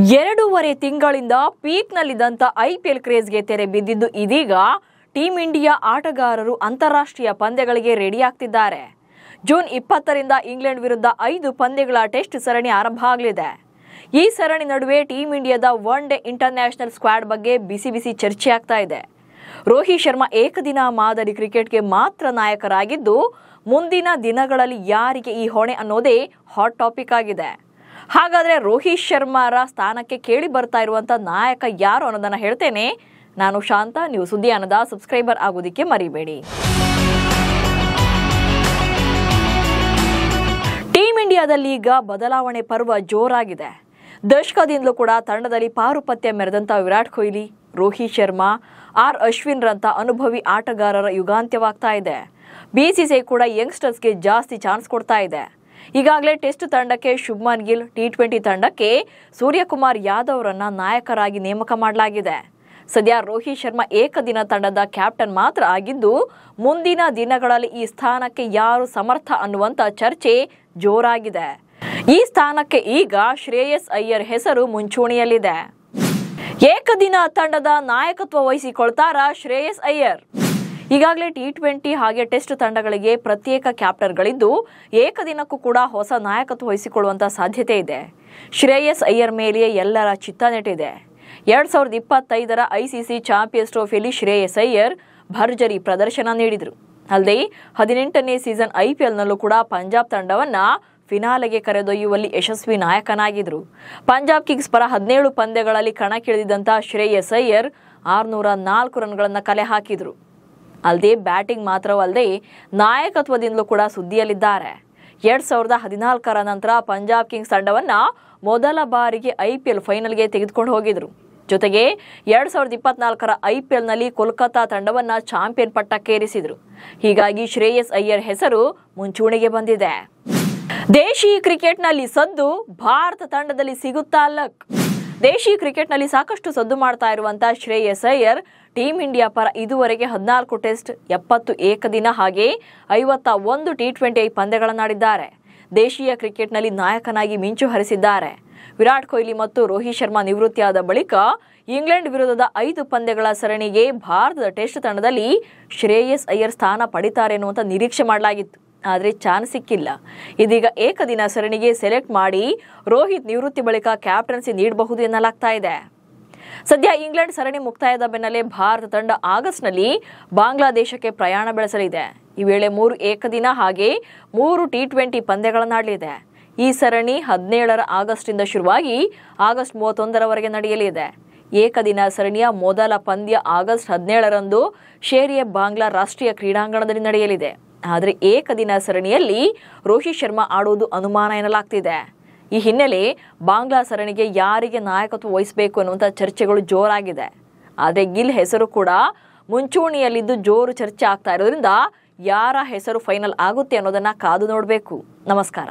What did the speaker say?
ಎರಡೂವರೆ ತಿಂಗಳಿಂದ ಪೀಕ್ನಲ್ಲಿದ್ದಂಥ ಐಪಿಎಲ್ ಕ್ರೇಜ್ಗೆ ತೆರೆ ಬಿದ್ದಿದ್ದು ಇದೀಗ ಟೀಂ ಇಂಡಿಯಾ ಆಟಗಾರರು ಅಂತಾರಾಷ್ಟ್ರೀಯ ಪಂದ್ಯಗಳಿಗೆ ರೆಡಿಯಾಗ್ತಿದ್ದಾರೆ. ಜೂನ್ 20ರಿಂದ ಇಂಗ್ಲೆಂಡ್ ವಿರುದ್ಧ 5 ಪಂದ್ಯಗಳ ಟೆಸ್ಟ್ ಸರಣಿ ಆರಂಭ ಆಗಲಿದೆ. ಈ ಸರಣಿ ನಡುವೆ ಟೀಂ ಇಂಡಿಯಾದ ಒನ್ ಡೇ ಇಂಟರ್ನ್ಯಾಷನಲ್ ಸ್ಕ್ವಾಡ್ ಬಗ್ಗೆ ಬಿಸಿ ಚರ್ಚೆ ಆಗ್ತಾ ಇದೆ. ರೋಹಿತ್ ಶರ್ಮಾ ಏಕದಿನ ಮಾದರಿ ಕ್ರಿಕೆಟ್ಗೆ ಮಾತ್ರ ನಾಯಕರಾಗಿದ್ದು, ಮುಂದಿನ ದಿನಗಳಲ್ಲಿ ಯಾರಿಗೆ ಈ ಹೊಣೆ ಅನ್ನೋದೇ ಹಾಟ್ ಟಾಪಿಕ್ ಆಗಿದೆ. ಹಾಗಾದ್ರೆ ರೋಹಿತ್ ಶರ್ಮಾರ ಸ್ಥಾನಕ್ಕೆ ಕೇಳಿ ಬರ್ತಾ ಇರುವಂತ ನಾಯಕ ಯಾರು ಅನ್ನೋದನ್ನ ಹೇಳ್ತೇನೆ. ನಾನು ಶಾಂತ. ನೀವು ಸುದ್ದಿ ಅನ್ನದ ಸಬ್ಸ್ಕ್ರೈಬರ್ ಆಗೋದಿಕ್ಕೆ ಮರಿಬೇಡಿ. ಟೀಂ ಇಂಡಿಯಾದಲ್ಲಿ ಈಗ ಬದಲಾವಣೆ ಪರ್ವ ಜೋರಾಗಿದೆ. ದಶಕದಿಂದಲೂ ಕೂಡ ತಂಡದಲ್ಲಿ ಪಾರುಪತ್ಯ ಮೆರೆದಂತ ವಿರಾಟ್ ಕೊಹ್ಲಿ, ರೋಹಿತ್ ಶರ್ಮಾ, ಅಶ್ವಿನ್ ರಂತ ಅನುಭವಿ ಆಟಗಾರರ ಯುಗಾಂತ್ಯವಾಗ್ತಾ ಇದೆ. ಬಿಸಿಸಿಐ ಕೂಡ ಯಂಗ್ಸ್ಟರ್ಸ್ಗೆ ಜಾಸ್ತಿ ಚಾನ್ಸ್ ಕೊಡ್ತಾ ಇದೆ. ಈಗಾಗಲೇ ಟೆಸ್ಟ್ ತಂಡಕ್ಕೆ ಶುಭ್ಮನ್ ಗಿಲ್, ಟಿ20 ತಂಡಕ್ಕೆ ಸೂರ್ಯಕುಮಾರ್ ಯಾದವ್ ಅವರನ್ನ ನಾಯಕರಾಗಿ ನೇಮಕ ಮಾಡಲಾಗಿದೆ. ಸದ್ಯ ರೋಹಿತ್ ಶರ್ಮಾ ಏಕದಿನ ತಂಡದ ಕ್ಯಾಪ್ಟನ್ ಮಾತ್ರ ಆಗಿದ್ದು, ಮುಂದಿನ ದಿನಗಳಲ್ಲಿ ಈ ಸ್ಥಾನಕ್ಕೆ ಯಾರು ಸಮರ್ಥ ಅನ್ನುವಂತ ಚರ್ಚೆ ಜೋರಾಗಿದೆ. ಈ ಸ್ಥಾನಕ್ಕೆ ಈಗ ಶ್ರೇಯಸ್ ಅಯ್ಯರ್ ಹೆಸರು ಮುಂಚೂಣಿಯಲ್ಲಿದೆ. ಏಕದಿನ ತಂಡದ ನಾಯಕತ್ವ ವಹಿಸಿಕೊಳ್ತಾರ ಶ್ರೇಯಸ್ ಅಯ್ಯರ್. ಈಗಾಗಲೇ ಟಿ20 ಹಾಗೆ ಟೆಸ್ಟ್ ತಂಡಗಳಿಗೆ ಪ್ರತ್ಯೇಕ ಕ್ಯಾಪ್ಟನ್ಗಳಿದ್ದು, ಏಕದಿನಕ್ಕೂ ಕೂಡ ಹೊಸ ನಾಯಕತ್ವ ವಹಿಸಿಕೊಳ್ಳುವಂತ ಸಾಧ್ಯತೆ ಇದೆ. ಶ್ರೇಯಸ್ ಅಯ್ಯರ್ ಮೇಲೆಯೇ ಎಲ್ಲರ ಚಿತ್ತ ನೆಟ್ಟಿದೆ. 2025ರ ಐಸಿಸಿ ಚಾಂಪಿಯನ್ಸ್ ಟ್ರೋಫಿಯಲ್ಲಿ ಶ್ರೇಯಸ್ ಅಯ್ಯರ್ ಭರ್ಜರಿ ಪ್ರದರ್ಶನ ನೀಡಿದರು. ಅಲ್ಲದೆ 18ನೇ ಸೀಸನ್ ಐಪಿಎಲ್ನಲ್ಲೂ ಕೂಡ ಪಂಜಾಬ್ ತಂಡವನ್ನ ಫಿನಾಲೆಗೆ ಕರೆದೊಯ್ಯುವಲ್ಲಿ ಯಶಸ್ವಿ ನಾಯಕನಾಗಿದ್ರು. ಪಂಜಾಬ್ ಕಿಂಗ್ಸ್ ಪರ 17 ಪಂದ್ಯಗಳಲ್ಲಿ ಕಣಕ್ಕಿಳಿದಿದ್ದಂಥ ಶ್ರೇಯಸ್ ಅಯ್ಯರ್ 604 ರನ್ಗಳನ್ನು ಕಲೆ ಹಾಕಿದ್ರು. ಅಲ್ಲದೆ ಬ್ಯಾಟಿಂಗ್ ಮಾತ್ರವಲ್ಲದೆ ನಾಯಕತ್ವದಿಂದಲೂ ಕೂಡ ಸುದ್ದಿಯಲ್ಲಿದ್ದಾರೆ. 2014ರ ನಂತರ ಪಂಜಾಬ್ ಕಿಂಗ್ಸ್ ತಂಡವನ್ನ ಮೊದಲ ಬಾರಿಗೆ ಐಪಿಎಲ್ ಫೈನಲ್ಗೆ ತೆಗೆದುಕೊಂಡು ಹೋಗಿದ್ರು. ಜೊತೆಗೆ 2024ರ ಐಪಿಎಲ್ನಲ್ಲಿ ಕೋಲ್ಕತಾ ತಂಡವನ್ನ ಚಾಂಪಿಯನ್ ಪಟ್ಟಕ್ಕೇರಿಸಿದ್ರು. ಹೀಗಾಗಿ ಶ್ರೇಯಸ್ ಅಯ್ಯರ್ ಹೆಸರು ಮುಂಚೂಣಿಗೆ ಬಂದಿದೆ. ದೇಶಿ ಕ್ರಿಕೆಟ್ನಲ್ಲಿ ಸದ್ದು, ಭಾರತ ತಂಡದಲ್ಲಿ ಸಿಗುತ್ತಾ ಲಕ್? ದೇಶಿ ಕ್ರಿಕೆಟ್ನಲ್ಲಿ ಸಾಕಷ್ಟು ಸದ್ದು ಮಾಡ್ತಾ ಇರುವಂತ ಶ್ರೇಯಸ್ ಅಯ್ಯರ್ ಟೀಂ ಇಂಡಿಯಾ ಪರ ಇದುವರೆಗೆ 14 ಟೆಸ್ಟ್, 70 ಏಕದಿನ ಹಾಗೆ 51 ಟಿ20 ಪಂದ್ಯಗಳನ್ನಾಡಿದ್ದಾರೆ. ದೇಶೀಯ ಕ್ರಿಕೆಟ್ನಲ್ಲಿ ನಾಯಕನಾಗಿ ಮಿಂಚು ಹರಿಸಿದ್ದಾರೆ. ವಿರಾಟ್ ಕೊಹ್ಲಿ ಮತ್ತು ರೋಹಿತ್ ಶರ್ಮಾ ನಿವೃತ್ತಿಯಾದ ಬಳಿಕ ಇಂಗ್ಲೆಂಡ್ ವಿರುದ್ಧದ 5 ಪಂದ್ಯಗಳ ಸರಣಿಗೆ ಭಾರತದ ಟೆಸ್ಟ್ ತಂಡದಲ್ಲಿ ಶ್ರೇಯಸ್ ಅಯ್ಯರ್ ಸ್ಥಾನ ಪಡಿತಾರೆ ಎನ್ನುವಂತ ನಿರೀಕ್ಷೆ ಮಾಡಲಾಗಿತ್ತು. ಆದರೆ ಚಾನ್ಸ್ ಸಿಕ್ಕಿಲ್ಲ. ಇದೀಗ ಏಕದಿನ ಸರಣಿಗೆ ಸೆಲೆಕ್ಟ್ ಮಾಡಿ ರೋಹಿತ್ ನಿವೃತ್ತಿ ಬಳಿಕ ಕ್ಯಾಪ್ಟನ್ಸಿ ನೀಡಬಹುದು ಎನ್ನಲಾಗ್ತಾ ಇದೆ. ಸದ್ಯ ಇಂಗ್ಲೆಂಡ್ ಸರಣಿ ಮುಕ್ತಾಯದ ಬೆನ್ನಲ್ಲೇ ಭಾರತ ತಂಡ ಆಗಸ್ಟ್ನಲ್ಲಿ ಬಾಂಗ್ಲಾದೇಶಕ್ಕೆ ಪ್ರಯಾಣ ಬೆಳೆಸಲಿದೆ. ಈ ವೇಳೆ 3 ಏಕದಿನ ಹಾಗೆ 3 ಟಿ20 ಪಂದ್ಯಗಳನ್ನಾಡಲಿದೆ. ಈ ಸರಣಿ 17ರ ಆಗಸ್ಟ್ನಿಂದ ಶುರುವಾಗಿ ಆಗಸ್ಟ್ 31ರವರೆಗೆ ನಡೆಯಲಿದೆ. ಏಕದಿನ ಸರಣಿಯ ಮೊದಲ ಪಂದ್ಯ ಆಗಸ್ಟ್ 17ರಂದು ಶೇರಿಯ ಬಾಂಗ್ಲಾ ರಾಷ್ಟ್ರೀಯ ಕ್ರೀಡಾಂಗಣದಲ್ಲಿ ನಡೆಯಲಿದೆ. ಆದರೆ ಏಕದಿನ ಸರಣಿಯಲ್ಲಿ ರೋಹಿತ್ ಶರ್ಮಾ ಆಡುವುದು ಅನುಮಾನ ಎನ್ನಲಾಗ್ತಿದೆ. ಈ ಹಿನ್ನೆಲೆ ಬಾಂಗ್ಲಾ ಸರಣಿಗೆ ಯಾರಿಗೆ ನಾಯಕತ್ವ ವಹಿಸಬೇಕು ಅನ್ನುವಂಥ ಚರ್ಚೆಗಳು ಜೋರಾಗಿದೆ. ಆದರೆ ಗಿಲ್ ಹೆಸರು ಕೂಡ ಮುಂಚೂಣಿಯಲ್ಲಿದ್ದು ಜೋರು ಚರ್ಚೆ ಆಗ್ತಾ ಇರೋದ್ರಿಂದ ಯಾರ ಹೆಸರು ಫೈನಲ್ ಆಗುತ್ತೆ ಅನ್ನೋದನ್ನ ಕಾದು ನೋಡಬೇಕು. ನಮಸ್ಕಾರ.